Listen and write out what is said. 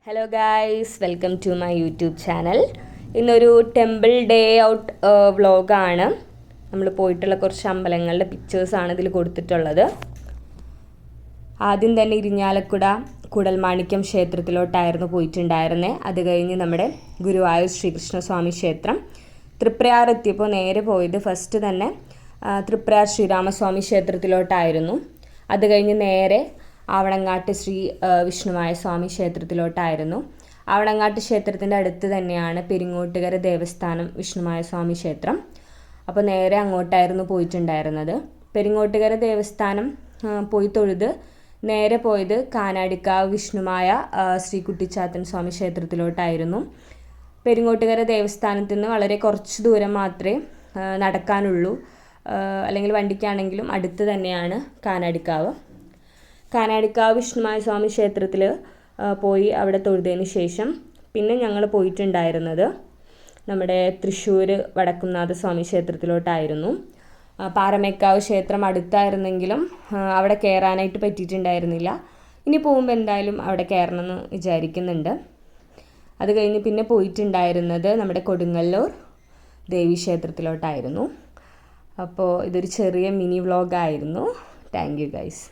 Hello guys, welcome to my YouTube channel. ഇന്നൊരു temple day out വ്ളോഗാണ്. നമ്മൾ പോയിട്ടുള്ള കുറച്ച് അമ്പലങ്ങളുടെ പിക്ചേഴ്സാണ് ഇതിൽ കൊടുത്തിട്ടുള്ളത്. ആദ്യം തന്നെ ഇരിഞ്ഞാലക്കുട കൂടൽമാണിക്യം ക്ഷേത്രത്തിലോട്ടായിരുന്നു പോയിട്ടുണ്ടായിരുന്നത്. അത് കഴിഞ്ഞ് നമ്മുടെ ഗുരുവായൂർ ശ്രീകൃഷ്ണസ്വാമി ക്ഷേത്രം. തൃപ്രയാർ എത്തിയപ്പോൾ നേരെ പോയത് ഫസ്റ്റ് തന്നെ തൃപ്രയാർ ശ്രീരാമസ്വാമി ക്ഷേത്രത്തിലോട്ടായിരുന്നു. അത് കഴിഞ്ഞ് നേരെ ആവണങ്ങാട്ട് ശ്രീ വിഷ്ണുമായ സ്വാമി ക്ഷേത്രത്തിലോട്ടായിരുന്നു. ആവണങ്ങാട്ട് ക്ഷേത്രത്തിൻ്റെ അടുത്ത് തന്നെയാണ് പെരിങ്ങോട്ടുകര ദേവസ്ഥാനം വിഷ്ണുമായ സ്വാമി ക്ഷേത്രം. അപ്പോൾ നേരെ അങ്ങോട്ടായിരുന്നു പോയിട്ടുണ്ടായിരുന്നത്. പെരിങ്ങോട്ടുകര ദേവസ്ഥാനം പോയി തൊഴുത് നേരെ പോയത് കാനാടിക്കാവ് വിഷ്ണുമായ ശ്രീ കുട്ടിച്ചാത്തൻ സ്വാമി ക്ഷേത്രത്തിലോട്ടായിരുന്നു. പെരിങ്ങോട്ടുകര ദേവസ്ഥാനത്ത് നിന്ന് വളരെ കുറച്ച് ദൂരം മാത്രമേ നടക്കാനുള്ളൂ, അല്ലെങ്കിൽ വണ്ടിക്കാണെങ്കിലും അടുത്ത് തന്നെയാണ് കാനാടിക്കാവ്. കാനാടിക്കാവ് വിഷ്ണുമായ സ്വാമി ക്ഷേത്രത്തിൽ പോയി അവിടെ തൊഴുതതിന് ശേഷം പിന്നെ ഞങ്ങൾ പോയിട്ടുണ്ടായിരുന്നത് നമ്മുടെ തൃശ്ശൂർ വടക്കുംനാഥ സ്വാമി ക്ഷേത്രത്തിലോട്ടായിരുന്നു. പാറമേക്കാവ് ക്ഷേത്രം അടുത്തായിരുന്നെങ്കിലും അവിടെ കയറാനായിട്ട് പറ്റിയിട്ടുണ്ടായിരുന്നില്ല. ഇനി പോകുമ്പോൾ എന്തായാലും അവിടെ കയറണമെന്ന് വിചാരിക്കുന്നുണ്ട്. അത് കഴിഞ്ഞ് പിന്നെ പോയിട്ടുണ്ടായിരുന്നത് നമ്മുടെ കൊടുങ്ങല്ലൂർ ദേവീക്ഷേത്രത്തിലോട്ടായിരുന്നു. അപ്പോൾ ഇതൊരു ചെറിയ മിനി വ്ളോഗായിരുന്നു. Thank you guys.